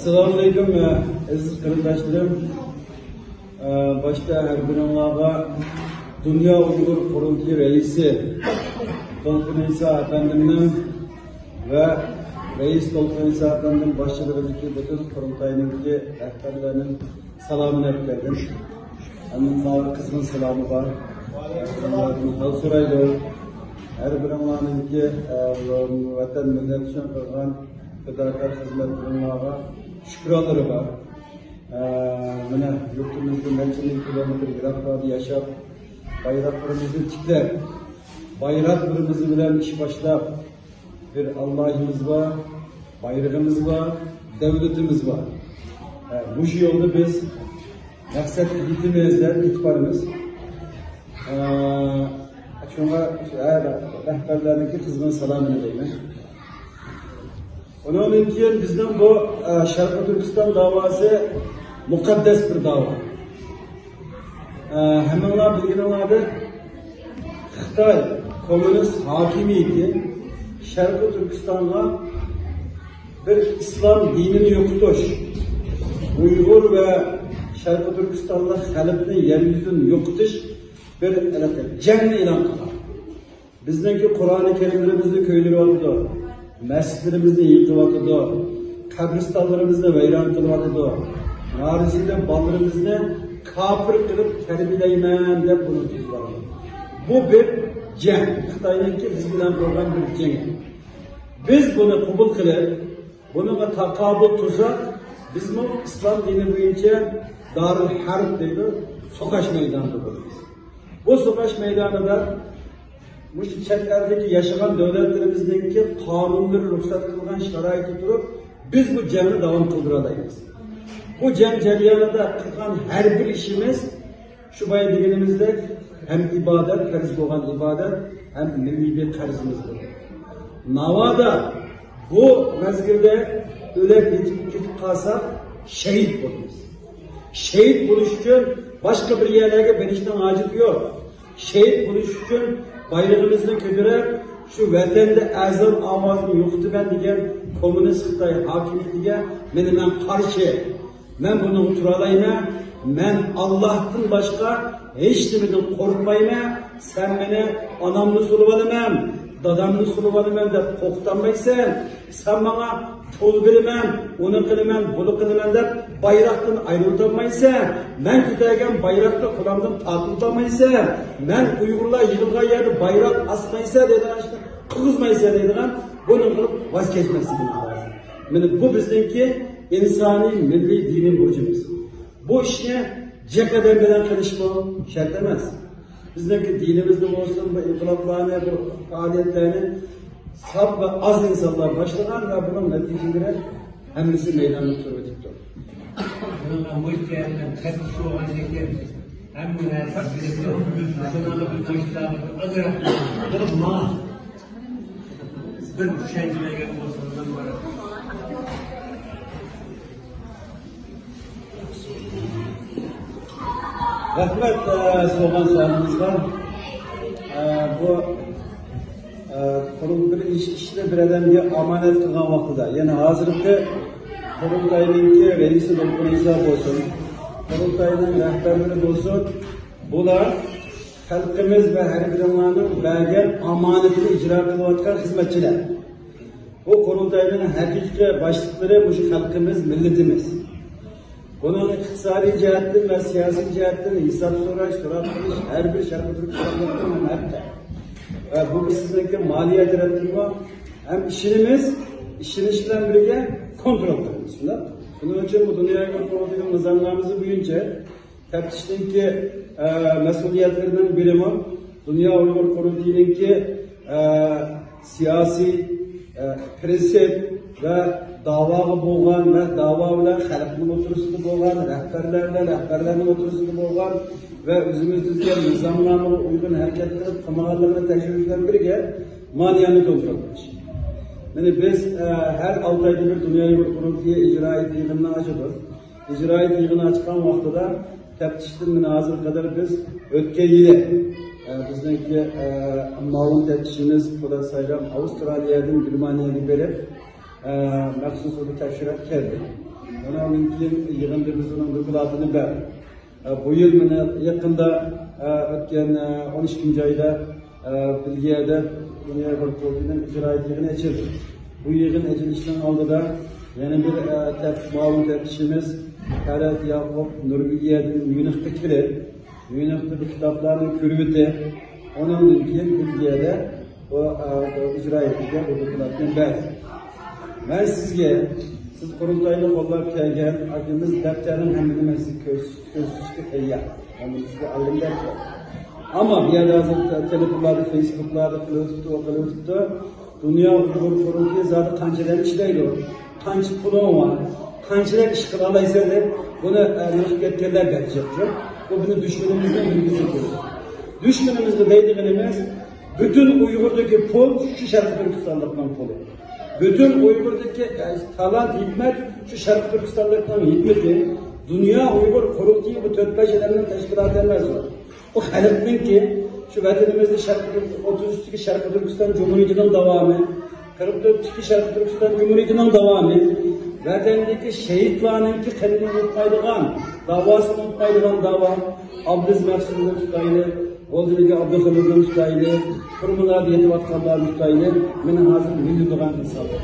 Assalamualaikum aziz qarindoshlarım. Başta her birimlarga Dünya Uygur Kurultayı Reisi Tolkun İsa Efendim'in ve Reis Tolkun İsa Efendim'in başçılığındaki bütün kurultayındaki rehberlerinin selamını ettirdim. Annemler kızımın selamı var. Halsuraylı her birimlarınki vatan millet için kılgan fedakar hizmetlerine şükranları var. Mene yurtumuzda melçinin kilometre yiraklarda yaşap, bayraklarımızı tikler, bayraklarımızı bilen iş başlar. Bir Allah'ımız var, bayrağımız var, devletimiz var. Bu yolda biz maksat gitmemizden itibarımız. Şuna rehberlerindeki kızımın selamını edeyim. Onun için bizden bu Şarkı Türkistan davası mukaddes bir dava. Hemenler bilginlerdir. Xitay komünist hakimiyeti Şarkı Türkistan'la bir İslam dinini yokutuş, Uygur ve Şarkı Türkistan'la halkını yeryüzünü yokutuş bir cenni ilan kılar. Bizdeki Kur'an-ı Kerimlerimizni köylere oldu. Mescidlerimizni yıkıvatıdı, kabristanlarımızda veyran kılıvatıdı, narisinde ballarımızda kafir kılıp terbiyeleymen de bunu tutuyorlar. Bu bir cenk. Xitay'ınki biz bilen program bir cenk. Biz bunu kabul kılıp, bununla takabül tutsak, biz bu İslam dini boyunca Darül Harp deydi, sokaş meydanında buluruz. Bu sokaş meydanında bu şirketlerdeki yaşayan devletlerimizdeki kanunları ruhsat kılgan şaraiti durup biz bu cengi devam kıldıralayız. Bu cenk ceryanında kılgan her bir işimiz şu bayı diyenimizde hem ibadet, karız olan ibadet hem milli bir karizmizdir. Navada bu mezgirde öyle bitip kalsak şehit oluruz. Şehit buluş için başka bir yerlere benişten acil yok. Şehit buluş için bayrağımızı kötürüp şu vatanda azam avazını yoktu ben diyen komünist Xitay hakimiyetiga men karşı. Ben bunu uturalayma. Ben Allah'tan başka hiç kimden korkmayma. Sen beni anamını suluvalamam, dadamını suluvalamam da koktanmaysan. Sen bana tol bilmem, onu kılmam, bunu kılmam da bayraktan ayrıltamaysan. Ben giderken bayrakta kulağımdan takıltamaysan. Ben Uygurlar yığılgan yerde bayrak asmaysa dedi aşkım, kızmaysa dedi lan. Bunun kılıp vazgeçmesi lazım. Bu bizdeki insani, milli, dini burcumuz. Bu işe cekeden bilen kılışma şart emez. Bizdeki dinimizde olsun, bu inkılaplarını, bu faaliyetlerini saf ve az insanlar başlayan ve bunun neticeleri hemisi meydanı turbetiktir. Bu işlerden tepkisi olan şekilde hem münasip bir boşluğu kırma bir düşünceye olmasından var. Rahmet soğan sahnemiz var. Bu kurul bir işte bir adamga amanet kılgan vaqtida, yani hazırki kurultayninki reisi Tolkun İsa bo'lsin, kurultayning rahbarlari bo'lsin, bular xalqimiz va har birimizning bergan amonatini ijro qilayotgan xizmatchilar. Bu kurultayning haqiqiy boshliqlari bu xalqimiz, millatimiz. Bunun iqtisadi jihatdan ve siyasi jihatdan hesap so'rash, so'rab qilish har bir Sharq Turkistonning haqqi. Ve bu sizdeki maliyet yaratımı hem işiniz bilen birlikte kontrol ediyoruz. Bunun için bu dünyaya kontrol nizamlarımızı büyünce teftişteki mesuliyetlerinin birimi Dünya Uygur Kurultayı'nınki siyasi prensip ve davağı boğan ve davalarla halkının oturusunu boğan, rehberlerin oturusunu boğan ve özümüzdeki nizamlarına uygun hareketler, kamalarına tekşürüşler birlikte maliyeni kontrol edilir. Yani biz her 6 ayda bir Dünya Kurultayı icraiyet yığınını açıyoruz. İcraiyet yığını açılan vaxtıda teftişten hazır kadar biz ötken yılı bizdeki malum teftişimiz Polat Sayram Avustralya'dan Gürmaniye'ye berip məxsus o tekşürət geldi. Onun keyin yig'indimizning dokladini ber. Bu yil mana yaqinda o'tgan 13 oyda Belgiyada Dünya Korkusu'nun icra yig'ini açıldı. Bu yig'in açılışdan oldida yana bir ma'lum tepkişimiz Ferhat Yakup Norvegiyadan Münih'te kelib, Münih'te bu kitaplarni ko'rib o'tdi. Ondan keyin Belgiyada o icra etgan bu dokladni berdi. Ben sizge, siz kurultaylı qo'llab kelgan akimiz daftarning hammini siz ko'rsatishga tayyor. Yani sizga alınlar ki. Ama bir yerde hazır telefonlarda, Facebook'larda qilib Dünya Kurultayı zaten qanchalar ishlaydi, qancha pulun var, qanchalar ish qila olaysan deb buni nurg'etganlar berecek. Bu bizim düşmanımızdan bilgisi ko'rdi. Düşmanımızda deydiğimiz bütün Uygur'daki pul şu Şarkı Türkistan'dan pulu. Bütün Uygur'daki talant, hikmet şu Şarkı Türkistan'dan hikmeti. Dünya Uygur Kurultayı bu 4-5 elinin teşkilatı emez var. O halkın ki şu vatanımızda 33'teki Şarkı Türkistan Cumhuriyeti'nin devamı, 44'teki Şarkı Türkistan Cumhuriyeti'nin devamı, vatandaki şehitlerinin ki kendini unutmaydıgan, davasını unutmaydıgan dava, Abdüz Mahsun'un tutaylı, Oldurga Abdülhamid'in tutaylı, kurumlar yetip atkanlar tutaylı, beni hazır bildiğin insanlar.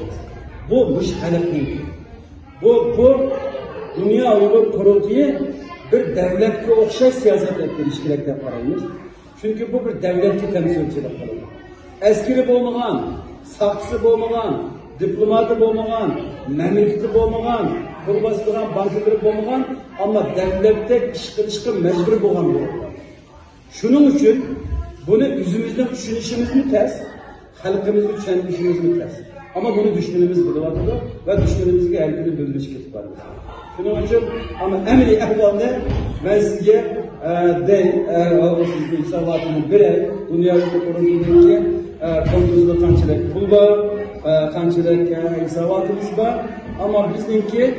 Bu halkın. Bu Dünya Uygur Kurultayı bir devletke okşay siyaset ettiriş gerek de parayımız. Çünkü bu bir devletki temsilcilik parayı. Eskiri olmayan, saksı olmayan, diplomatı olmayan, memleketi olmayan, kurbası olan bankacılık olmayan ama devlette iş kılışkı mecbur olan bir olmayan. Şunun için bunu yüzümüzden düşünüşümüz mü ters, halkımızı düşünüşümüz mü ters. Ama bunu düşmanımız biliyordu ve düşmanımızı her günü bölmüş kitap var. Şunun için ama emri ehvalde ben size insanlarının biri dünyada kurulduğundaki konumuzda kançılık pul var, kançılık insanlarımız var ama bizimki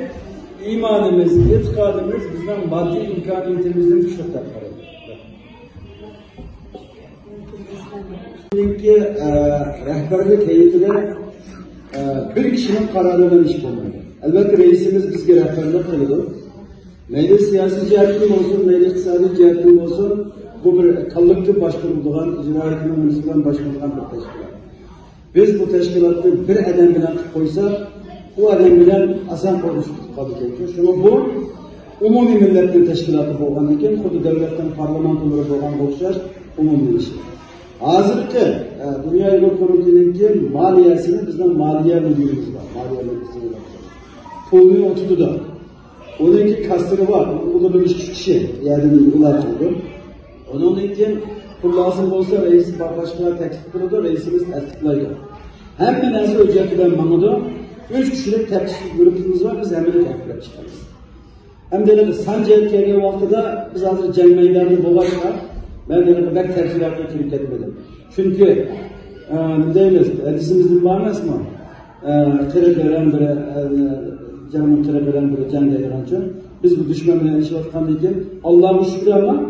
imanımız, itikadımız bizden maddi imkaniyetimizden düşükler var. Bizimki rehberlik heyetine bir kişinin kararıyla iş bulmalı. Elbette reisimiz bizge rehberlik kıldı. Meyli siyasi cihetim olsun, meyli iktisadi cihetim olsun, bu bir kallıklı başkanılığın, icra hükümetinin başkanılığın bir teşkilat. Biz bu teşkilatı bir adam bilen koysak, bu adam bilen asan konuştuk kabul ediyor. Şunu bu, umumi milletin teşkilatı olan iken, kudu devletten parlamentoları olan boşlar, umumi işi. Hazırki Dünya Uygur Kurultayı'nın maliyesini bizden maliye müdürümüz var. Maliye müdürümüz var. Pulunu oturdu da. Onunki kastırı var. O da bir kişi. Yani ulaşıldı. Onun için pul lazım olsa reis başkanı teklif kıldı. Reisimiz tasdiklaydı. Hem nasıl öcetilen mamudu 3 kişilik teklif grubumuz var. Biz hemen teklif çıkarız. Hem de Sancı'ya geldiği vakitte biz hazır celmeylerde boğazlar. Ben de bek tercihlerine kilip etmedim. Çünkü deyimiz, hadisimizin varmaz mı? Tere veren biri, canımın tere veren biri, can değirancı. Biz bu düşmanla işe atkanlıyken Allah'ın şükür ama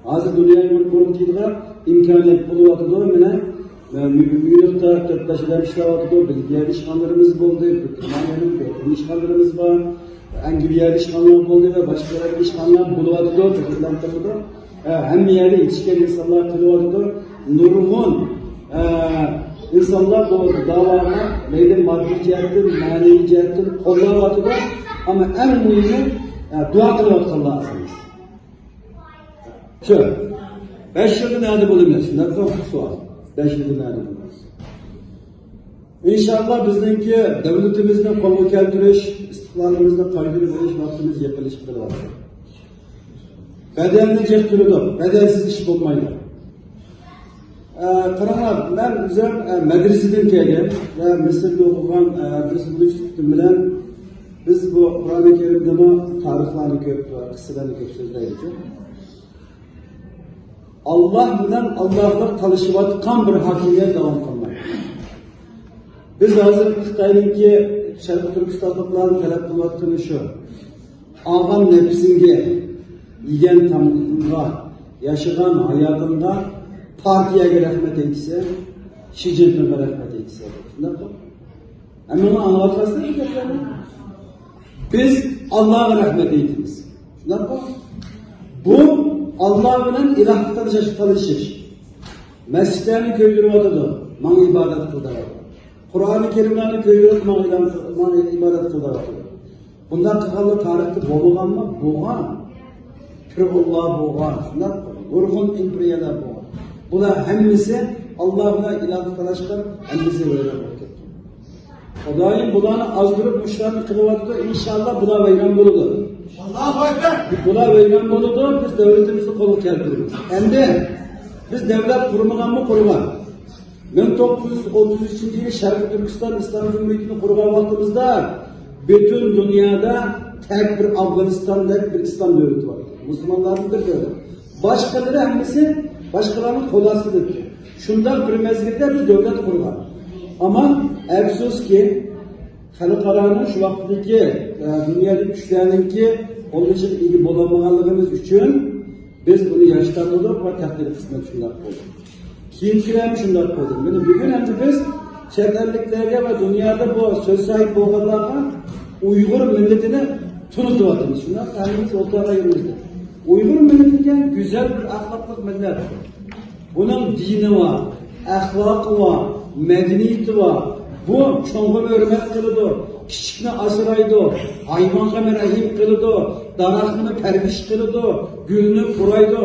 hazır dünyayı kurultaydılar, imkaniyet buluvatıdı. Münih'te 4-5 eder işlevatıdı, Belgiya işganlarımız oldu, Türkmenlerin işganlarımız var, Angliya işganlar oldu ve başka işganlar buluvatıdı, Türkmenler'de. Hem yerde yetişken insanlar kılıyordu. Nurgun insanlar bu davana neydi maddi cihetin, manevi cihetin kollavatı da ama en mühimi dua kılıyordu lazımız. Şöyle, 5 yılda nerede bulunuyorsun? Ne kadar sual. 5 yılda nerede bulunuyorsun? İnşallah bizimki devletimizden kolu keltiriş, istiklalımızda kaygılı veriş vaktimiz yapılıştır var. Bedelini çektirdi, bedelsiz iş bulmaydı. Kırılar, ben güzel medreseden geldim ve Mısır'da okuyan birisi buluştuktum bilen biz bu Kur'an-ı Kerim'de tarihlerini köp, kıssalarını köp sözleyici. Allah bilen Allah'la tanışıvatkan bir hakimiyet devam kılmaydı. Biz hazır Xitay'ınki Şarkı Türkistan'dan talep kılattığını şu. Ağam nefsinge yiyen tamamında, yaşayan hayatında partiye rahmet etse, Xi Jinping'e rahmet etse. Ama onu anlatamazsın ki. Biz Allah'a rahmet eyleyiz. Şunlar bak. Bu Allah'ın ilah tanışış. Mescidlerini köydürüp atıdı. Man ibadet kıldı. Kur'an-ı Kerim'lerini köydürüp man ibadet kıldı. Bundan kıkalı tarihte boğulan mı? Boğan. Türullah boğan. Şunlar vurgun impriyeler boğan. Bu da hemmisi Allah'ına ilah tanışkan hemmisi böyle bakıyor. Odayın bulanı azdırıp müşrani kılıvattı. İnşallah bula veyran buludu. Allahu Ekber. Bula veyran buludu. Biz devletimizi kolu keldiririz. Hem de biz devlet kurmagan mı kurgan? 1933 yılı Şarkı Türkistan İslam Cumhuriyeti'ni kurgan vaktimizde bütün dünyada tek bir Afganistan'da bir İslam devleti var. Müslümanların bir devleti. Başkaları hangisi? Başkalarının kolasıdır. Şundan bir mezgilde bir devlet kurgan. Ama efsus ki Halkaranın şu vaktdeki dünyadaki güçlerininki onun için ilgi bulamaganlığımız için biz bunu yaşlandık ve takdir kısmet şunlar koyduk. Kiyimkilerim şunlar koyduk. Yani bugün hem biz çetelliklerge ve dünyada bu söz sahip olganlarga Uygur milletini tunutuvatımız. Şunlar kendimiz ortaya yürümüzde. Uygur milleti güzel bir ahlaklık millet. Bunun dini var, ahlakı var, medeniyeti var. Bu çoğunu hürmet kılıdı, küçükünü asıraydı, hayvanı merahim kılıdı, darakını perviş kılıdı, gülünü kuraydı.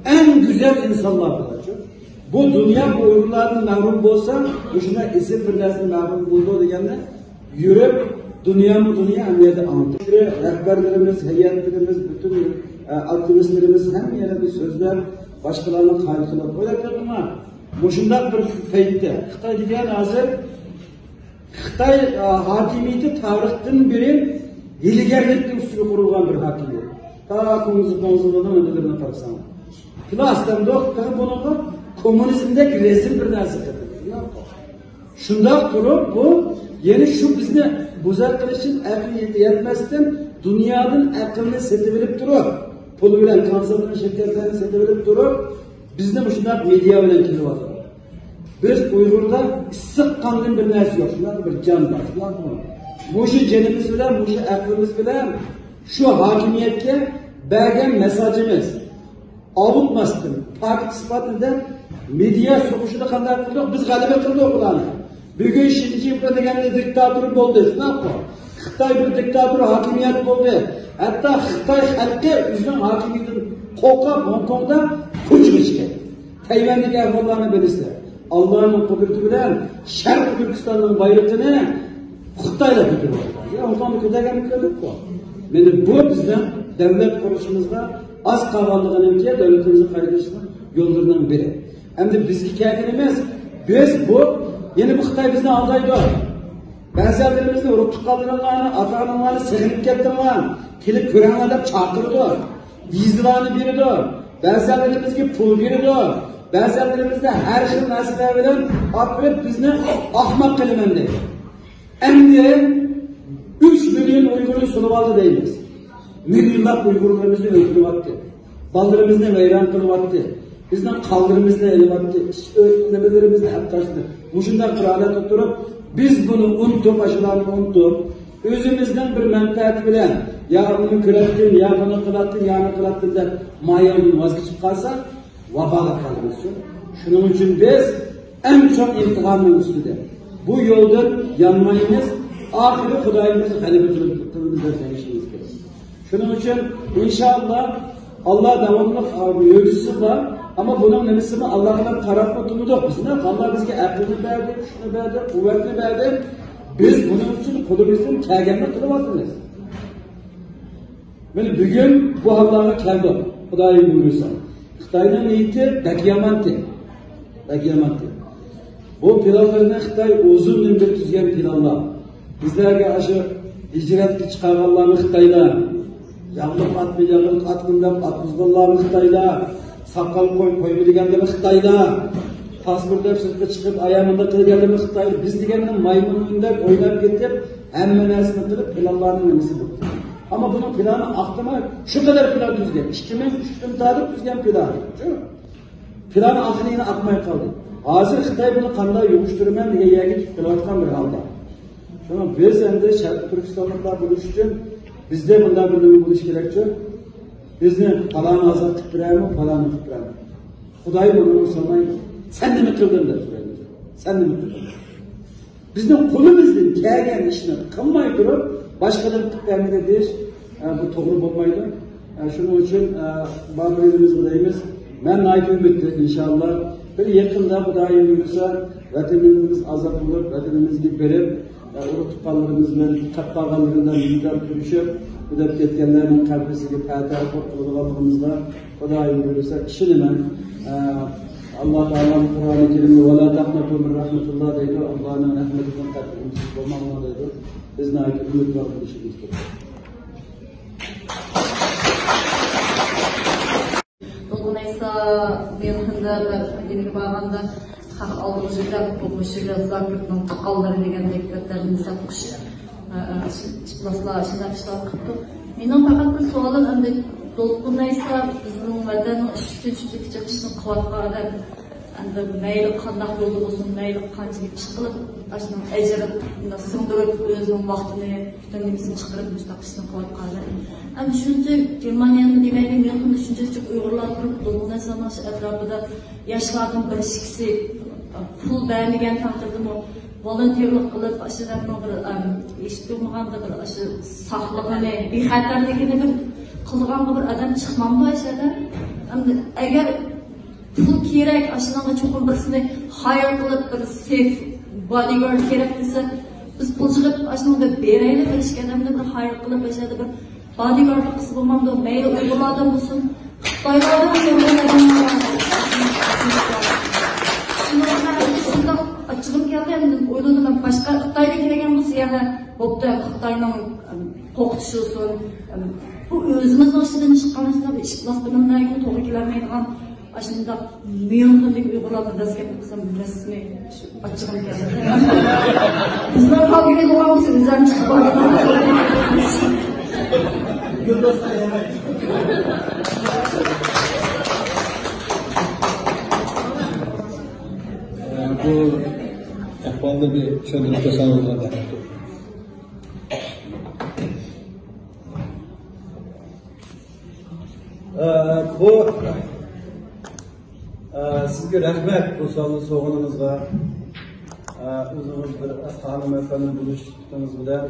En güzel insanlar var. Bu dünya bu Uygurların mahrum olsa, bu şuna isim birlerini mahrum buldu diyende yürüp dünya emniyeti anlatır. Rehberlerimiz, heyetlerimiz, bütün aktivistlerimiz hem yine bir sözler başkalarının kaygılar. Öyle ki ama bu şundak bir feytte. Xitay diyen hazır Xitay hakimiyeti tarihten biri hilgarlikten üstüne kurulgan bir hakimiyet. Ta konuzundan önlerine tarafsan. Klastan doktor bunu komünizmdeki resim bir dersi yapıyor. Şundak durup bu yeni şu bizni buzak kılıç için akıl yetmezden dünyanın aklını setebilip durup pul bilen kanserlerin şekerlerini setebilip durup bizde bu şundak medya bilen kili var. Biz Uygur'da sık kanlı bir nersi yok. Şunlar bir can var. Bu şu cenimiz bilen, bu şu aklımız bilen şu hakimiyetke bergen mesajımız avutmasın. Takip ispat eden medya sokuşunu kanday kıldık, biz galebe kıldık ulanı. Bugün Şinci Yıpra degende diktatörü oldu. Ne yapalım? Xitay bir diktatör hakimiyet oldu. Hatta Xitay halkı üzgün hakimiyetin kokab Hong Kong'da kuş geçti. Tayvan'daki ahvallarını belirse. Allah'ın kudreti bilen Şarkı Türkistan'ın bayrağını Xitay'la tutuyor. Ya Hong Kong'da kudagani kıldık bu. Yani bu bizden devlet kuruluşumuzda az kavallıqının ki devletimizin kaygısının yollarından biri. Hem de biz hikayemiz, biz bu, yeni bu Xitay bizden aldaydı. Benzerlerimizde urup kaldırılan, atanılan, sığınıp getirilen, kilip kürenlerden çakırdı. Vizlarını biridir. Benzerlerimizde pul biridir. Benzerlerimizde her şey nasipler bilen akılıp bizni ahmak kelimendi. Hem de 3 milyon Uygur'un sunuvaldı değiliz. Milyonlar Uygurlarımızı öldürüvattı. Baldırımızı veyran kılıvattı. Bizden kaldırımızı elivattı. Öğretmenlerimizle hep taşıdı. Muşunda Kur'an'a tutturup biz bunu unutup, aşılarını unutup, özümüzden bir menfaat bilen ya bunu kürettin, ya bunu kılattın, ya bunu kılattın da mayalını vazgeçip kalsak vabala kalırız. Şunun için biz en çok imtihanın üstünde. Bu yoldan yanmayınız, ahire Kudayımızı halife kılımızda sevişimiz gerekir. Şunun için inşallah Allah devamlı mevcusu var ama bunun nemisi mi Allah'tan taratma tutudu. Allah bizge aklını verdi, şunu verdi, kuvvetini verdi. Biz bunun için kulumuzun kâgenine tutumadınız. Yani bugün bu Allah'a keldi. Kudayım buyurursa. Xitay'ın niyeti Bekyamanti. Bu planlarını Xitay uzun ömür tüzgen planlar. Bizlerge aşı hicretki çıkarganlarını Xitay'da yağlık atmayacağılık atmından atmızgınlarını Xitay'da sakal koymu degenleri Xitay'da pasportlar sırtı çıkıp ayağımında kılgenleri Xitay'da biz degeninin maymun önünde oynap getip emme nersini kılıp planlarının nemisi bu. Ama bunun planı aklıma şu kadar plan düzgen. 2003'ten tarih düzgen planı. Planı aklına yine akmaya kaldı. Hazır Xitay bunu kanday yokuşturmen diye yerge tuttulatkan bir halde. Şuna biz hem de Şarkı Türkistanlıklar buluşurken Bizde bundan bir nima bo'lishi kerakchi? Bizni falon ozod qilib beraymi, falon qilib beraymi? Xudoy buni so'ramaydi. Sen nima qilding deb so'raydi. Sen nima qilding? Bizning qo'limizdan kelgan ishni qilmay turib, boshqalar qilib bermaydi deyish bu to'g'ri bo'lmaydi. Shuning uchun barimiz bilaymiz. Men nayt umidli inshaalloh bir yaqinda Xudoy buyursa vatanimiz ozod bo'lib, vatanimizga berib, urug' tuqqanlarimiz bilan taqvarganlaridan yuzlab turishib, udab ketganlarning qalbisiga fatah qilganligimizda Xudoy buyursa ishinaman. Allah Teala Kur'an-ı Kerim'de وَلَا تَقْنَطُوا مِنْ رَحْمَةِ اللّٰهِ deydi. Allah'ın rahmetinden kalbimiz olmamına deydi. Biz nâki ümit var kılışımızdır. Dolayısıyla Münhen'de yeni bağında hak alıcılar, bulmuşlar, zakırtın takalları degen dekretlerini satmış. Çıplaslar, şinafışlar kıptı. Benim fakat bir sualım önde dolayısıyla bizim vatanın üçüncü çıkışını kıvatlardı. Meyli kandak yolu olsun, meyli kancılık çıkılıp, aşkım ecirip, sındırıp, özünün vaktini, kendimizin çıkarıp, müstakışını kıvatlardı. Ama düşünce, Germanya'nın demeyli München düşünce çok Uygurlar kurup, dolunay zaman etrafında yaşlardan bir işkisi, pul beğendiğen takdirde mi, volunteerlik kılıp, aşıdan bir iş durmağanda bir aşı saklığını, bir xatarligini bir kılgan bir adam çıkmamdı aşağıda. Eğer pul kerak, aşıdan çok birisini hayal kılıp, bir safe bodyguard kerak ise, biz pul çıkıp aşıdan bereyli bir işki adamda bir hayal kılıp aşağıda bir bodyguardlık kısmı olmamdı, meyli Uygurlardan olsun, Xitaylardan açığım geldi, oyladım başka Xitay'da kelegen bu siyahı, bopta Xitay'nın qoqtuşı olsun, bu özümüzün aşıdan çıqqanışında bir işkilas bilimlerine toğru kelemeydiğen aşında München'deki Uygurlarla resket kısım resmi açığım geldi. Bizler kavgeli doğamızı bizden çıkıp bu ahvalda bir tushuntirib tasavvurlarda bu sizga rahmat bu savolni so'g'iningizga. O'zingiz bir ta'lim fanini bo'lishimiz bilan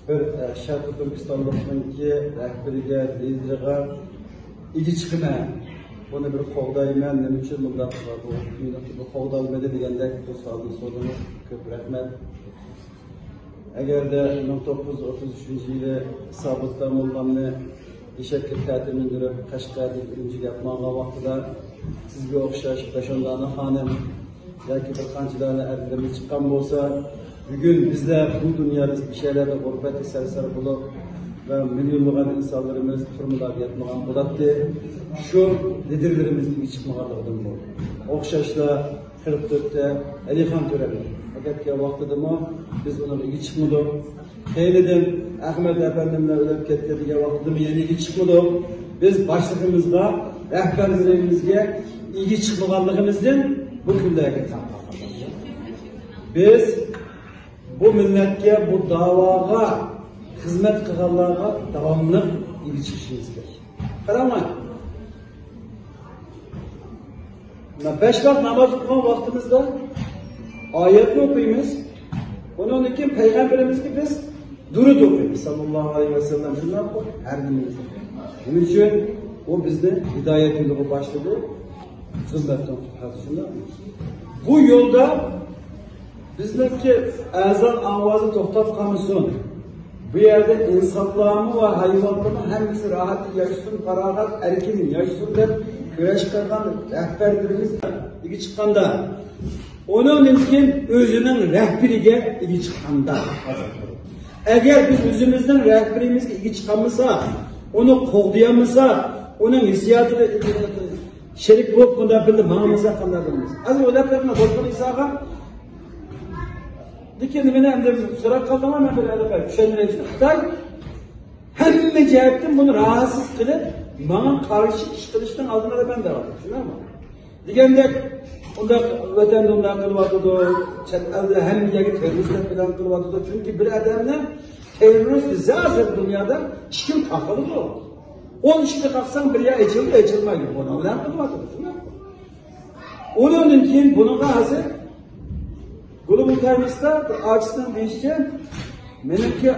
bir Sharqiy Turkistonlikningki rahbariga, lideriga igi chiqman. Buni bir qo'g'dayman, nima uchun bunday qiladi? Bu qo'g'dalmadi degandek bu savolni so'radingiz. Ko'p rahmat. Agarda 1933-yili Sobitda Mo'llamni eshakka ta'til mindirib, Qashqarga Urumchiga yapmangan vaqtida sizga o'xshash Peshondani xonim yoki bir qanchalarni erkaklar chiqqan bo'lsa, bugun bizlar bu dunyoda bir şeylerde g'urbatga sarsar bo'lib va millionlagan insonlarimiz turmularga yetmagan bo'ladi. Shu liderlarimizning chiqmaganligidan bu. O'xshashlar 44'te Alixon To'rayev fakat vaqtidami biz uning igi chiqmadik. Keyin Ahmet Efendimler o'lib ketdi degan vaqtida yana igi chiqmadik. Biz boshlig'imizga, rahbarlarimizga igi chiqmaganligimizdan bu kunlarga qatnashdik. Biz bu millatga, bu da'voga xizmat qilganlarga davomli igi chiqishimiz kerak. Qaramang. 5 vaqt namoz o'qigan vaqtimizda oyatni o'qiymiz. Bundan keyin payg'ambarimizga biz durud o'qiymiz. Sallallohu alayhi vasallam shunday qilib har kunimiz. Buning uchun u bizni hidoyat yo'liga boshladi. Xizmatdan shunday. Bu yo'lda bizniki azon ovozi to'xtab qolmasin. Bu yerda insonlarni va hayvonlarni hammasi rohat yashasin, farog'at, erkin yashasin deb kurash qilgan rahbarlarimiz igi chiqqanda, onun keyin o'zining rahbariga igi chiqqanda, agar biz o'zimizning rahbarimizga igi chiqolmasak, uni qo'g'dayolmasak, uning hissiyotida sherik bo'lib bunda bilib ma'nosa qanday bo'lamiz? Aziz o'ylablarni bo'lgan isaga lekin meni endi so'rab qoldim, men bir albatta tushunmayman. Xitoy hamma jihatdan buni rahatsiz qilib, menga qarshi ish qilishdan oldinda men davom etishim. Degandek Unda vatanda undan qilib chet elda hammaga terroristlar bilan qilib chunki bir odamni terrorist zazir dunyoda hech kim taqildi. 10 ishni qilsang bir ya echilmaydi. Buni bilan qilib Ondan keyin bunga hozir Global Times'da Arch'tan deyishcha menimki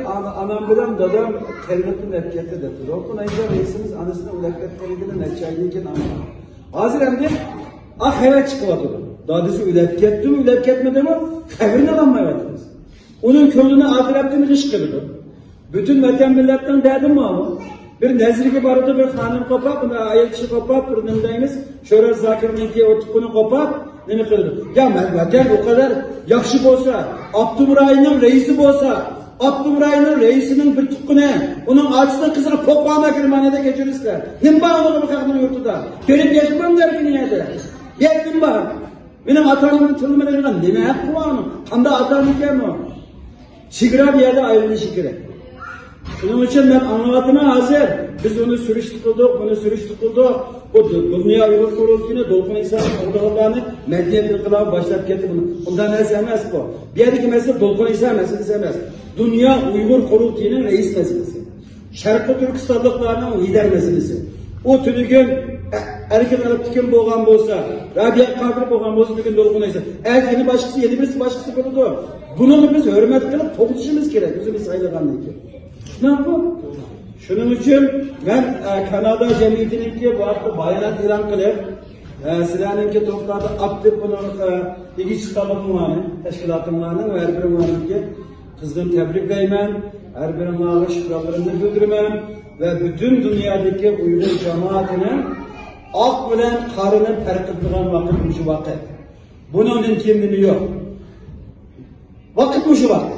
anam bilan dadam terroristni o'tkazdi deb. Ro'qon aytgan reisimiz anasini o'tkazganligini necha keyin ama. Hozir hamda xabar chiqyapti. Dadisi o'lib ketmadimi? Xabarini olmayapmiz. Uning ko'nglini oxiratdan ish qildi. Butun vatan millatdan dadimi bu? Bir nazirga bordi, bir xonim qopab, uni ayol kishi qopab, bir nima deymiz? Sho'rat Zokirniki o'tquni qopab, nima qildi? Ya vatan o kadar yaxshi bo'lsa, Abdumrayning raisi bo'lsa, Abdumrayning raisining bir tuqquni, uning ochisi qizini qo'qama kirmanida kechirislar. Nima bo'ldi bu xalqning yurtida? Kelib yashmamlar ki niyati. Yetim bor. Mening atamning tilini bilgan nima haqqi bor? Qanday atam ekan bu? Chegara bir yerda ayrilishi kerak. Shuning uchun men anlatyapman hozir. Biz uni surishtirdik. Bu dunyo Uyg'ur qurultiyini Dolqin Iso Qurdoqlarni madaniyat inqilobi boshlab ketdi buni. Undan narsa emas bu. Bu yerdagi masala Dolqin Iso masalasi emas. Dunyo Uyg'ur qurultiyining rais masalasi. Sharqiy Turkistonliklarning lider masalasi. O tünigen erkek alıp tüken boğan bolsa, Rabia Kadir boğan bolsa tüken Dolqin Iso. Yeni başkası, yeni birisi başkası kuruldu. Bunu biz hürmet kılıp to'g'itishimiz kerak. O'zimiz saylagandan keyin. Ne bu? Şunun için ben Kanada cemiyetinki bu hafta bayanat e'lon qilib, sizlarninki to'plarda aktif bunu ilgi chiqarmoqman, tashkilotimlarning va har birimizga qizg'in tabriklayman, har birimizga shukrlarimni bildiraman ve bütün dünyadaki Uyg'ur cemaatinin ak bilen qarını farq qiladigan vaqt shu vaqt. Bunun kimliği yok. Vaqt shu vaqt.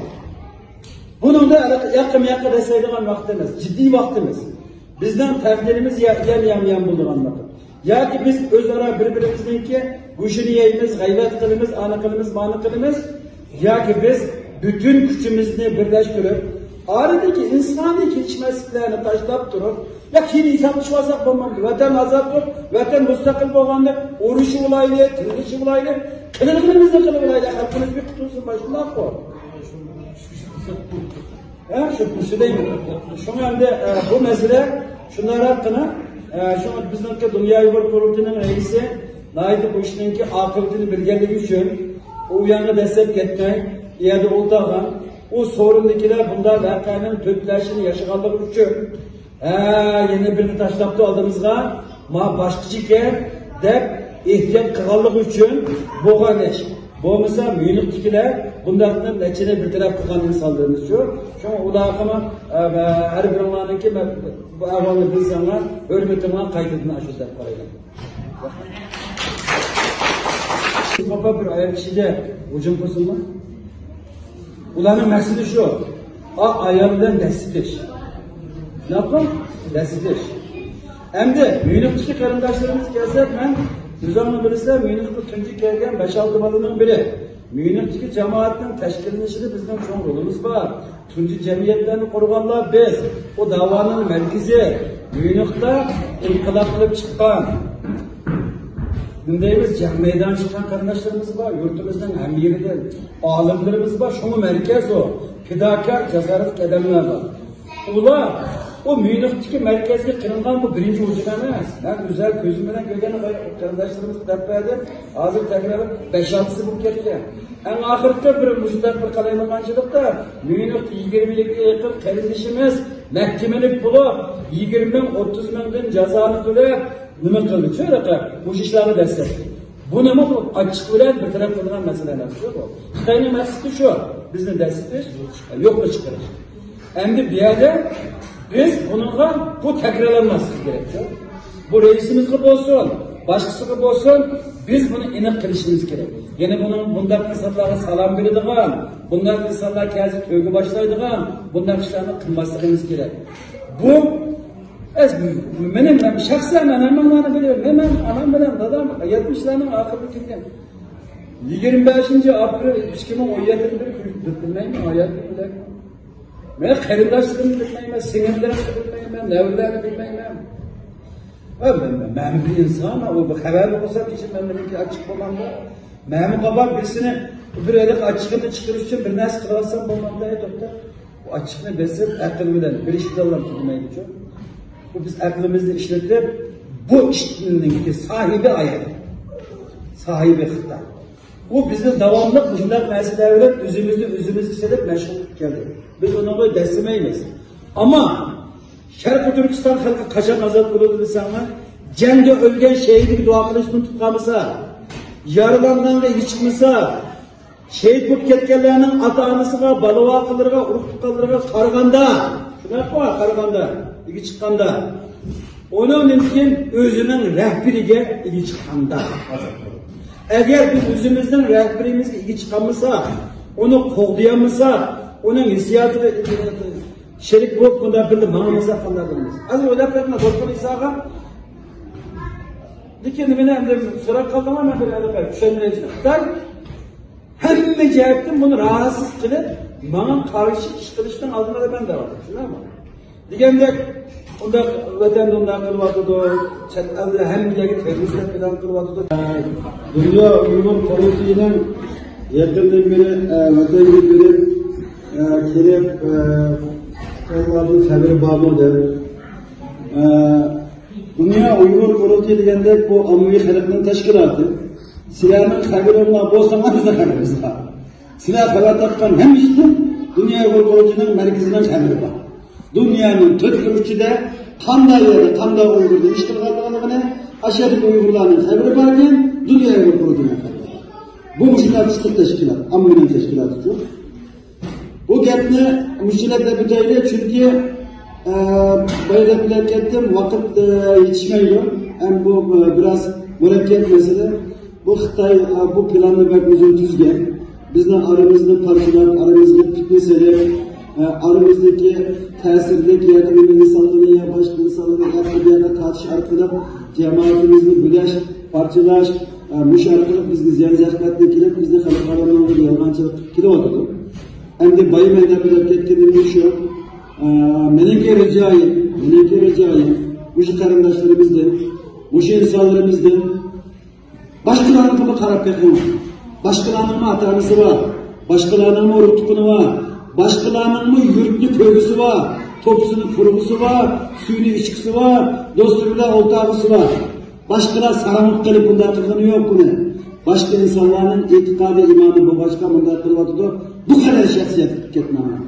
Bunun da yakın deseydiğen vaktimiz, ciddi vaktimiz. Bizden tevhidimiz yam bulduğun vakit. Ya ki biz özara birbirimizdeki kuşunu yeyimiz, gayret kılımız, anı kılımız, manı kılımız. Ya ki biz bütün gücümüzü birleştirip, aradaki insani geçmezliklerini taşlap durup, ya ki insan düşmezsek bulmamdı. Vatan azaptır, vatan müstakil boğandır, oruçu olaylı, tırgışı olaylı, kılırgınımızda kılıp olaylı, halkımız bir kutusun başından koy. Şu değil mi? Şu anda bu mesele şunlar hakkında şu bizdeki Dünya Uyg'ur Qurultiyinin reisi Naidi bu işinki akıbetini bilgenliği için o yanına destek etmek, iyade oltağın o sorundakiler bunda vakayının tökleşini yaşayanlık için yeni birini taşlaptı aldığımızda başkıcıke de ihtiyat kıgallık için boğan eş. Bu mesela Münih'tekiler bunlardan neçene bir taraf kılan insanlarımız şu. Şu ulakama her bir anlarınki bu avamı insanlar hürmetine kaydedin aşırı parayla. Papa bir ayak kişide ucun kısmı. Ulanın mesele şu. Ayağından destidir. Ne yapalım? Destidir. Hem de Münih'teki karındaşlarımız gelse ben Düzenli birisi Münih'te tüncü gelgen 5-6 balının biri. Münih'teki cemaatin teşkilinişinde bizden çok rolümüz var. Tüncü cemiyetlerini koruganlar biz. O davanın merkezi. Münih'te inkılap kılıp çıkan. Gündeyimiz meydan çıkan kardeşlerimiz var. Yurtumuzdan hem yerinde alimlerimiz var. Şunu merkez o. Fidakar, cesaret edemler var. Ulan o Münih'teki merkezde kırılgan bu birinci ucuna emas. Ben güzel gözümden görgen kardeşlerimiz tepede hazır tekrarı 5-6'sı bu ketken. En ahirette bir müştak bir kalaymakançılıkta Münih'te 20'lik yakın kardeşimiz mahkemelik bulup 20-30 cezanı tulep nima qildi? Şöyle bu işleri destekli. Bu nima bu? Açık bilen bir taraf kılgan meseleler şu bu. Xitayning maqsadi şu. Bizni destekleş, yokla çıkarış. Hem de bir yerde biz bununla bu tekrarlanması gerekiyor. Bu reisimiz gibi olsun, başkası gibi olsun, biz bunu inek kılışımız gerek. Yani bundan insanlara salam verdiğin, bundan insanlar kendisi tövbe başlaydıgan, bundan işlerini kılmasımız gerek. Bu, benim şahsen anamlarını biliyorum, hemen anam bilen dadam 70'lerin akıllı gittim. 25. April 2017'de bilmeyim, hayatını bilmeyim. Ben karındaşlarımı bilmeyim, sinirlerimi bilmeyim, nevrilerimi bilmeyim. Ben bir insan, o haber olsa için ben benimki açık olmanda, ben kabak birisini bir elik açıkını çıkarır için bir nas kılarsam olmanda ya doktor. O açıkını besip aklımdan bir işit alalım tutmayın çok. Bu biz aklımızda işletip bu işitinin sahibi ayarı. Sahibi hıtta. O bizi devamlı bunlar meselelerle üzümüzü hissedip meşgul geldi. Biz ona böyle destemeyimiz. Ama Şarkı Türkistan halkı kaçak azat bulundu insanlar. Cende ölgen şehidi bir dua kılıçını tutkamısa, yarılandan ve içmisa, şehit bulup ketkenlerinin ata-anısıga, balıva kılırga, uruk tutkalırga, karganda, şuna yapma karganda, ilgi çıkkanda, onun mümkün özünün rehbirige ilgi çıkkanda. Eğer biz özümüzden rehberimizge ilgi çıkamısa, onu kovduyamısa, onun hissiyatı şerik bulup bunda bildi mağımıza kalırdınız. Az öyle yapma doktor İsa'ga dikeni beni hem de sorak kaldım ama ben böyle düşenmeyeceğim. Hem cihetten bunu rahatsız kılıp bana karşı iş kılıçtan aldığında da ben de vardım. Şuna mı? Dikende onda vatanda ondan kılmadı da elde hem yegi teröristler falan kılmadı da Dünya Uygun Komisi'nin yakından beri vatandaşları kelip Allah'ın haberi bağlıdır. Dünya Uygur Kurultayı degende bu ammiy halkının teşkilatı. Silahın haberi olma bolsa bize haberimiz var. Silah haber takkan hem işte Dünya Uygur Kurultayı'nın merkezinden haberi var. Dünyanın dört ölçüde kanda yeri, kanda Uygur'da işgal kaldığını aşağıdaki Uygurların haberi varken Dünya Uygur Kurultayı'nın haberi var. Bu müşkilat teşkilat, amminin teşkilatı çok. Bu gapni müşkilatla bütünlüğü çünkü bayda bilen kettim vakit yetişmeyiyor. Hem bu biraz mürekkep mesele. Bu Xitay bu planı bak uzun tüzgen. Bizden aramızda parçalar, aramızda fitneseler, aramızdaki tesirlik yakınımız insanlarıyla başka insanlarla yakınlarına tartış arkalıp cemaatimizni büleş, parçalaş, müşarkılıp bizde ziyan-ziyakatlı kilip bizde kalıp yalgancılık kilo oldu. Hem de bayım edebiyat ketkenimiz şu, meneke ricayim, bu şu karındaşlarımızdan, bu şu insanlarımızdan, başkalarının bunu karap yakın, başkalarının mı hatanısı var, başkalarının mı rutkunu var, başkalarının mı yürüklü köylüsü var, topsunun kurgusu var, suyunu içkisi var, dostuyla oltağısı var. Başkalar saramut gelip bundan tıkanıyor yok bunu. Başka insanların itikadı, imanı bu başka bundan kılvatıdır. Bu kadar şahsiyet tüketmemler.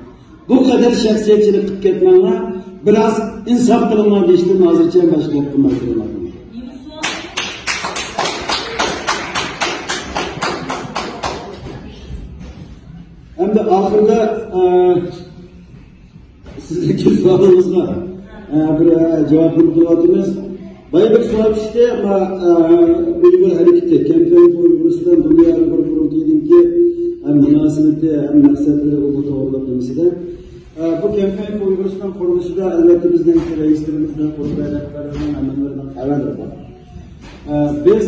Bu kadar şahsiyetçilik tüketmemler biraz insaf kılınma geçti nazırçaya başka yaptırmak kılınmadı. Hem de ahırda sizdeki sualınızda bir cevabını kılvatınız. Bayı bir sual işte ama Uygur hareketi, Campaign for Uygur'dan Dünya Uygur Kurultayı'nın ki hem münasebeti hem maksatları bu tavırlarımızda. Bu Campaign for Uygur'dan kuruluşu da elbette bizden, reislerimizden, kurul bayraklarından, hemenlerden haberdir. Biz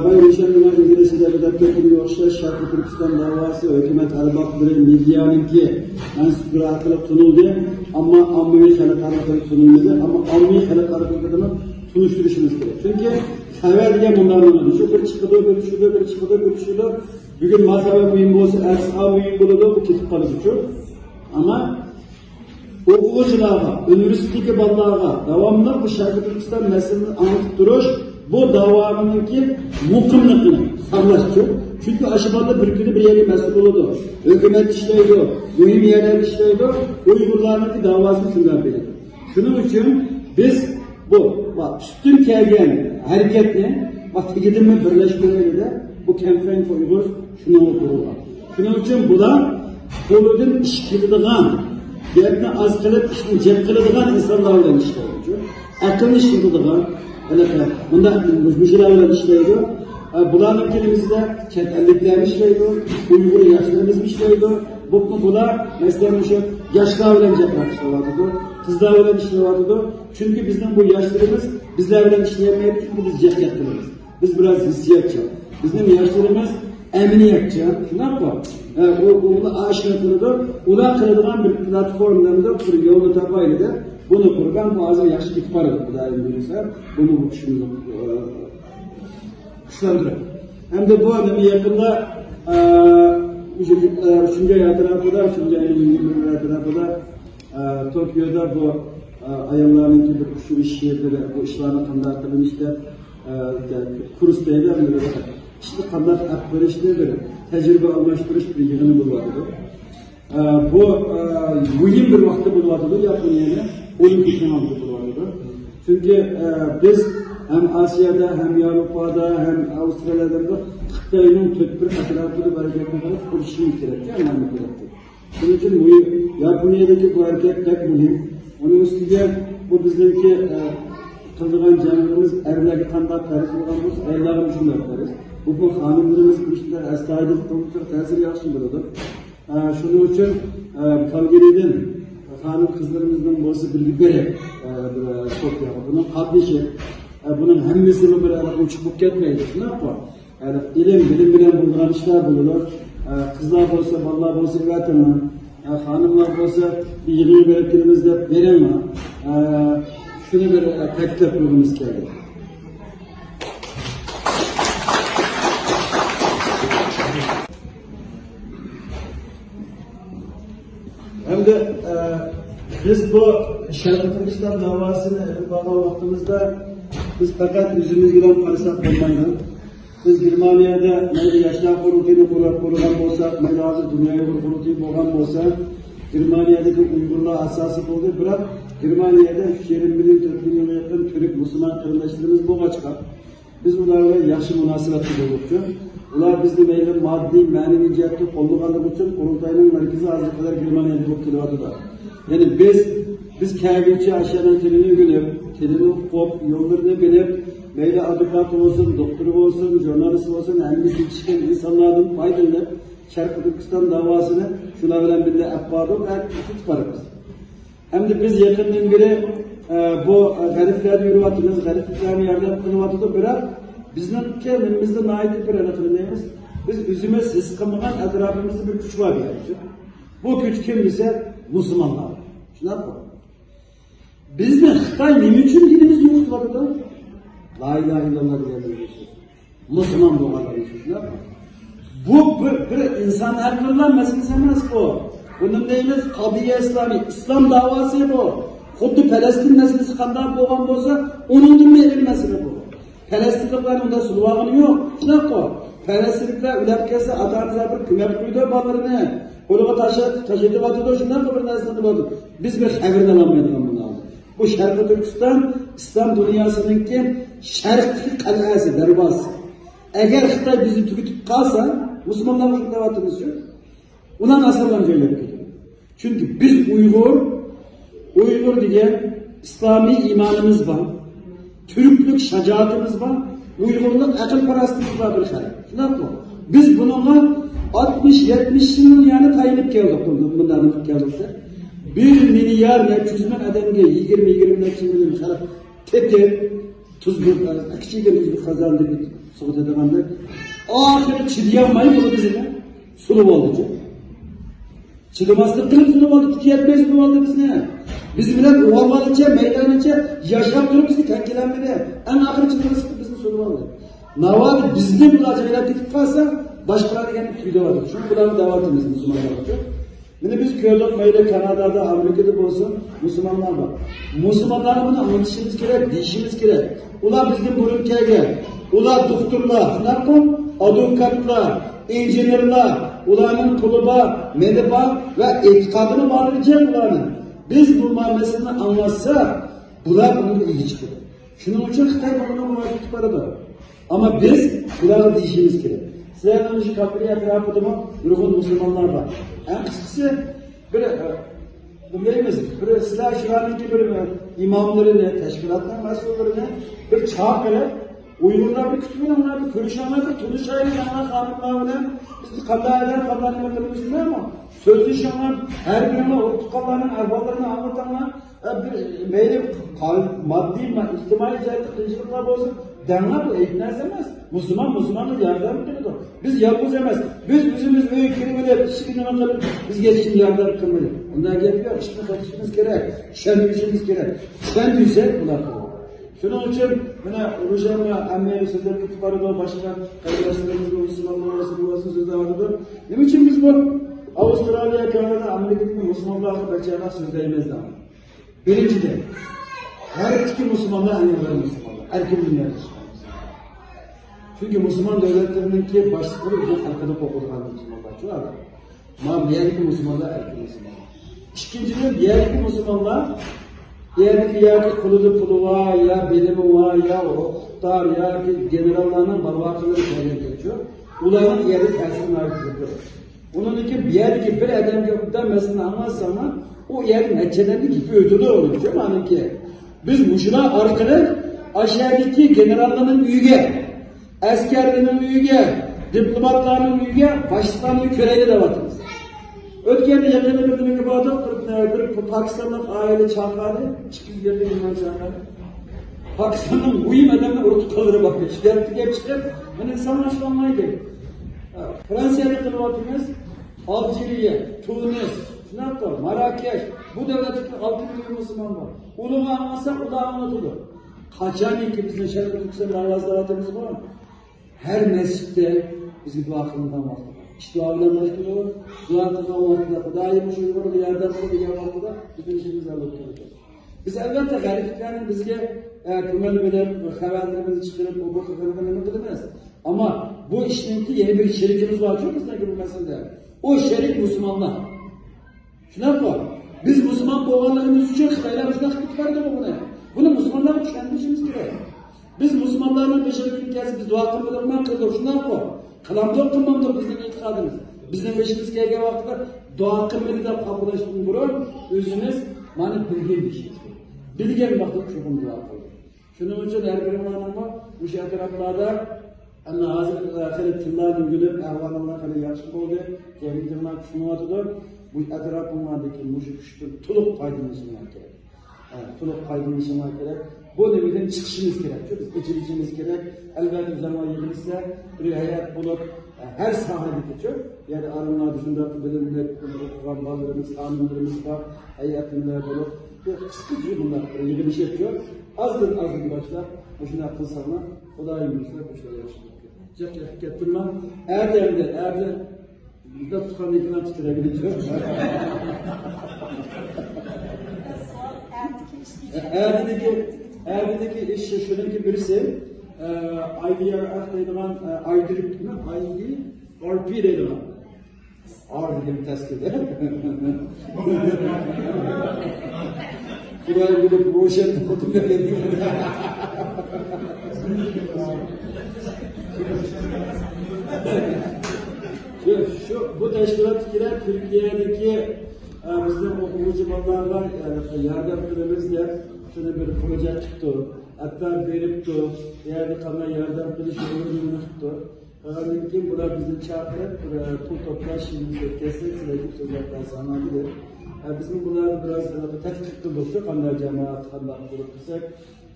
Bayı Müşerri'nin İngilizce'de bir dakika yoksa Şarkı Türkistan davası hükümet albakları medyanınki mensupları akılıp tunuldu ama ammi halk harekatı tunulmadı ama ammi halk harekatını tunuşturuşumuz gerek. Çünkü haber diye bunlardan düşüyor. Bir çıkıda bölüşüyor. Bugün mazhaba mühim olsa ersa mühim buludu bu kitap kalıcı çok. Ama okuyuculara, üniversitedeki ballara devamlı bu Şarkı Türkistan meselini anlatıp duruş. Bu davanınki mukimlikini sağlaştı. Çünkü aşımada bir günü bir yeri mesul oldu. Hükümet işleydi, mühim yerler işleydi. Uygurlarınki davasını şundan belirdi. Şunun için biz bu üstün kelgen hareketini gidimi birleştirmeli de bu Campaign for Uygur şunu kuruldu. Şunun için bular koludun işkildiğin, yerine az kılıp cep kılıdığın insanlarla işleydi. Akıl işkildiğin, bunda müşterilerle işleydi. Bulanın kelimesi de çetellikler işleydi. Uygur yaşlarımız işleydi. Bunlar mesela yaşlarla işleydi. Kızlarla işleydi. Çünkü bizden bu yaşlarımız bizlerle işleyemeyiz. Çünkü biz cehletliyiz. Biz biraz hissiyatçı. Bizim yaşlarımız emniyetçi. Ne yapalım? Bunu aşırı kılıdır. Ona kılıdıran bir platformlarında bir yolda tapayla da Bunu kurgan bu azı yaxshi ketib boradi. Xudoyim buyursa, buni bu kishimizni kuchlantiradi. Hamda bu nima yaqinda shunga atrofida, shunga atrofida Tokyoda bu ayollarning bir ushirish bir bu ishlarni qanday qilinishda kursdaydi, ishni qanday olib berishni bir tajriba almashtirish bir yig'ini bo'lyapti. Bu muhim bir vaqtda bo'lyapti Yaponiyada, olimpik finalda bo'lyapti. Chunki biz hem Asya'da, hem Avrupa'da, hem Avustralya'da Xitoyning bir atrofida hareketini qilib ko'rishimiz kerak, anlamak kerak. Bunun için Yaponiyadagi bu hareket pek muhim. Onun üstüne bu bizdeki kıldıgan canlımız erlerge kandak tersi olan bu erlerge düşünler deriz. Bu hanımlarımız bu işler estağfurullah çok tesir yaxşı buludur. Şunun için Kalgeri'den hanım kızlarımızdan bozu bir berek çok yapar. Bunun kardeşi, bunun hemmesini bir uçup gitmeydi. Ne yapar? Yani bilim bilen bulunan işler bulunur. Kızlar olsa, vallahi olsa üretemem. Hanımlar olsa bir yığını belirtilimizde veremem. Şunu bir teklif bulunmamız gerekiyor. Hem de biz bu Şarkı Türkistan davasını bağlı vaktimizde biz fakat yüzümüz giren karışsak olmayla biz Germaniyada neydi yaşlar kurultuyunu kurulan olsak, neydi hazır dünyaya kurultuyu boğan olsak, Germaniyadaki Uygurluğa asası oldu. Bırak Germaniyada 20 milyona yakın Türk Müslüman kardeşlerimiz boğa çıkar. Biz bunlarla yaşı münasebetli oldukça. Ular bizde meyve maddi, manevi cihette kolluk için kurultayının merkezi azı kadar Germaniyada bu kilovatı. Yani biz kâgilçi aşağıdan telini gülüp, telini kop, yollarını bilip, meyve avukat olsun, doktor olsun, jurnalist olsun, hem biz yetişkin insanların faydalı Şarkı Türkistan davasını şuna bilen birle akbadı ve tutarız. Hem de biz yakından biri bu garipler yürüvatınız, garipliklerini yardım kılıvatıda bırak, bizden kendimizden ait bir anlatılmayız. Biz üzüme siz kılmadan etrafımızda bir güç var yani. Bu güç kim ise Müslümanlar. Şuna bak. Biz de Xitay ne için dinimiz yok tuvatıda? La ilahe illallah diye Müslüman doğalar için. Şuna bak. Bu bir insan haklarından meselesi emas bu. Bunun deyimiz Kabiye İslami, İslam davası bu. Xuddi Palestin meselesi qanday bo'lgan bo'lsa, onun bilmeyen mesele bu. Palestinliklerin onda sulvağını yok. Ne bu? Palestinlikler ular kelsa atamizlar bir kömek qo'ydi bolalarni. Qo'liga tashlatib atadi, shundan bir narsani bo'ldi. Biz bir xabardan olmaydigan bundan. Bu Sharqi Turkiston İslam dünyasınınki sharqiy qal'asi, darvozi. Eğer Xitoy bizni tugitib qolsa, Müslümanlar shunday deyapmiz şu. Ulan asırlan joylab ketadi. Çünkü biz Uygur degan İslami imanımız var. Türklük şacaatımız var. Uygurluk akıl parastımız var bir şey. Biz bununla 60-70 yıl yani tayinip geldik. Bundan geldik. 1 milyar 700 bin adamga 20-20 milyon xalq tepib tuzluq, kichik tuzluq qazonda suhbat edaganda oxiri chidayolmay bu bizga sulib oldi. Çıkmasını kılıp sunum oldu, gücü yetmez sunum oldu bizne. Biz bilen uğurmalıca, meydanıca yaşam durum bizi tekkilenmedi. En ahir çıkmasını bizi sunum oldu. Navadı bizde bu acayla gidip kalsa, başkaları gelip tüyde vardı. Çünkü bunların davatımız Müslümanlar var. Yine biz gördük, böyle Kanada'da, Amerika'da olsun Müslümanlar var. Müslümanlar bunu anlatışımız gerek, dişimiz gerek. Ular bizim bu ülkeye, ular doktorlar, advokatlar, injenerler, ulanın tuluba, mediba ve etikadını bağlayacak ulanın. Biz bu meselesini anlatsak, bular bunu iyi çıkıyor. Şunun için Xitay bunu muvaffak paradı. Ama biz bunları değişimiz gerek. Sizlerden şu kapıya etrafıda mı? Ruhun Müslümanlar var. En kısası bir bilmeyimiz, bir sizler şuranınki bir imamlarını, teşkilatların mesullarını bir çağ böyle Uygurlar bir kütüphane, onlar bir görüşanlar, bir tunuşayla yanlar, hanımlarla biz kadaylar falan yapabiliriz değil mi? Sözlü şanlar, her birine ortukallarının, erbalarını anlatanlar, bir meyli maddi, içtimai cahitlik, kıyıcılıklar olsun, Dana bu eğitmez emez. Müslümanı yardım kılıyor. Biz yalnız emez. Biz özümüz öykünü bile işini kılıp biz geçin yardım kılmayız. Onlar yapıyor. İşini çalışmamız gerek. Şenmişimiz gerek. Şenmişse bunlar kılıyor. Şunun için hocamla emmeye sözler tutuparı da başka kardeşlerimiz Müslümanlar sözler vardır. Ne için biz bu Avustralya, Kanada, Amerika'daki Müslümanlarla becerene söz değmez daha. Birinci de her iki Müslümanlar aynı Müslümanlar. Erken dünyada. Çünkü Müslüman devletlerinin ki başlıkları uzak arkada kokulan Müslümanlar. Şu anda. Ama diğer iki Müslümanlar erken Müslümanlar. İkincisi diğer iki Müslümanlar ya ki pulu var, ya bilimi var, ya hukuktar, ya ki generallarının balvakları şeyler geçiyor. Ulanın yeri tersine ait ediyor. Onun için bir yerdeki bir adam yapıdan mesela anlatsana o yerin neçelerini gibi ödülü oluyor. Değil mi? Hani ki biz muşuna arkını aşağıdaki generalların üyüge, askerlerin üyüge, diplomatların üyüge, başlıklarının köreğine de batırız. Ötkende yakında bir dönemi bağda bir Pakistan'dan aile çağırdı, çıkıp geldi bundan çağırdı. Pakistan'ın uyum adamına orta kalırı bakıyor. Gelip çıkıp, ben savaşlanmaydı. Fransa'da kılvatımız, Alceriye, Tunis, Marrakeş, bu devletin 6 milyon Müslüman var. Onu anlatsak o da anlatılır. Kaçani ki bizim Şerif Türksel'in avazlavatımız var mı? Her mescitte bizim dua kılından var. İşte dualarla başlıyor, dua kılından var. Daim şu yukarıda yerden burada yalanlıda bütün işimizi anlatıyoruz. Biz elbette garipliklerin bizge kümeli bilir, haberlerimizi çıkarıp o bu kıvırmanını bilmez. Ama bu işinki yeni bir şerikimiz var. Çok hızlı görülmesinde. O şerik Müslümanlar. Şuna bak. Biz Müslüman boğalarımız için Xitaylar şuna kıtlardı bu buna. Bunu Müslümanlar düşünmüşümüz gerek. Biz Müslümanların beşerlik kez biz dua kılmalarından kıldık. Şuna bak. Kılamda kılmamda bizim itikadımız. Bizim beşimiz gelgen vakitte dua kılmayı da kabul ettiğini burun. Özümüz mani bilgen bir şey. Bilgen vakit şunun dua kıldık. Şunun için her bir manama bu şey taraflarda ama hazır ahire tıllarını gülüp ahvalına kadar yaşlı oldu. Cemiyetlerine kuşunmatıdır. Bu etrafındaki müşküştür. Tuluk paydaşınlar gerek. Tuluk paydaşınlar gerek. Bu nemiden çıkışımız gerek. Çok içilişimiz gerek. Elbette zaman yedirse bir hayat bulup her sahada geçiyor. Yani arınlar dışında bilimler, okuyan bazılarımız, kanunlarımız var. Hayatınlar bulup sıkıcı bunlar yeni şey yapıyor. Azdır başlar. Boşuna akılsana. O da aynı mesela boşuna yaşıyor. Cep getirmem. Erde bizde tutan ikinden tutirebileceğim. Erde'deki iş şununki birisi IDRF deydiğen IDRP deydiğen R dediğim teskide. Buraya gidip bu işe tutup geldim. Bu teşkilat girer Türkiye'deki bizim okuyucu ballarla yardımcılarımızla şöyle bir proje tuttu. Hatta veripti, yani kana yardım kılış yolunu tuttu. Örneğin bunlar bizi çağırıp pul toplaş şimdi kesinlikle sözlerden sanabilir. Bizim bunlar biraz tetkik kıldık. Kanlar cemaat, kanlar kurulursak.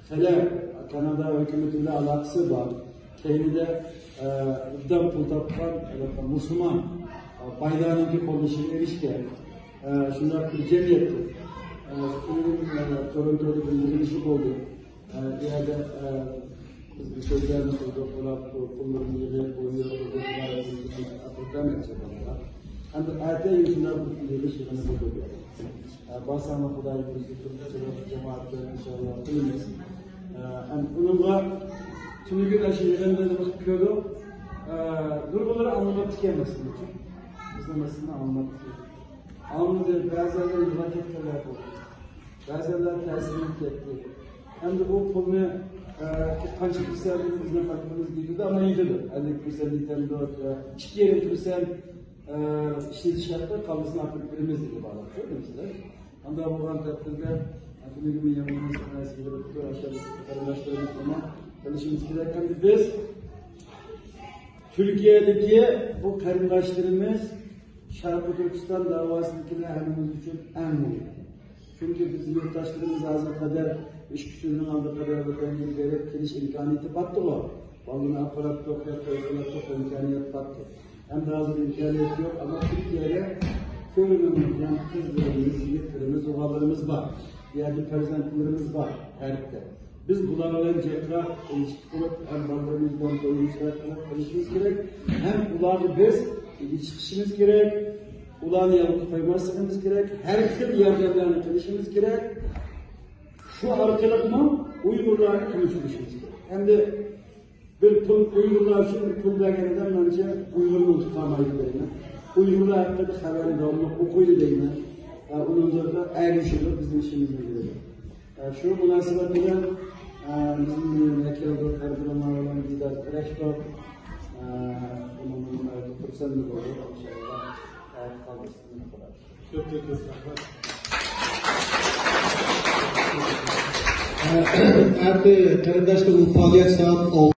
Hele Kanada hükümetiyle alakası var. Kendide üdden pul toplayan Müslüman bayrağındaki konuşun erişken şunlar bir cemiyettir. Toronto'da bir girişik oldu. Bir yerde biz bir sözlerini kurduk. Bunların yeri boyuyor. Afrika'dan edecek onlar. Hem de erken yüzünden bu girişikini buluyor. Basama Kudayı Kudayı cemaatler inşallah biliriz. Onunla tüm gün aşırılarında da bakıyordu. Durumları anlamak dikemezsin için. İzlemesini anlamak dikemezsin. Anladı, bazıları yılan etkiler oldu. Bazıları tersini etkiledi. Hem de bu konuyu kaçık güzelliğimizle farkımız gidiyordu ama iyiydi. Ellik güzellikten de iki yere güzel işledi şartlar kalmasını artık birimiz dedi bağlı. Şöyle mesela. Anda bu antaktırda tüm gün yanımızda eskileri tutuyor aşağıda arkadaşlarımız ama çalışımız gereken biz Türkiye'deki bu kardeşlerimiz Şarkı Türkistan davasındakine hemimiz için en mühim. Çünkü bizim yurttaşlarımız azı kadar iş gücünün aldığı kadar da belirleyerek giriş imkaniyeti battı o. Vallahi aparat yok, aparat yok, imkaniyet battı. Hem de hazır imkaniyet yok ama Türkiye'de köylümüzden kızlarımız, yiğitlerimiz, oğullarımız var. Diğer prezentlerimiz var herkese. Biz bunlarla tekrar ilişki kurup hem bazılarımızdan dolayısıyla konuşmamız gerek. Hem bunlarla biz ilişkimiz gerek. Ulanı yalnız koymazsanız gerek. Her türlü yardımlarını konuşmamız gerek. Şu arkalıkla Uygurlar'ı konuşmamız gerek. Hem de bir Uygurlar için bir pul belgeleden önce Uygur'un tutamaydı deyim. Uygurlar hakkında bir haberi de olmak, okuydu deyim. Onun da ayrışıdır bizim işimizle ilgili. Şu münasebetiyle bizim vekil olduğu kardinallar olan Didat Reştor, onun tutsanlı olur inşallah. Kaldırsın kadar. Çok teşekkür ederim. Artık kardeşler bu faaliyet saat 6.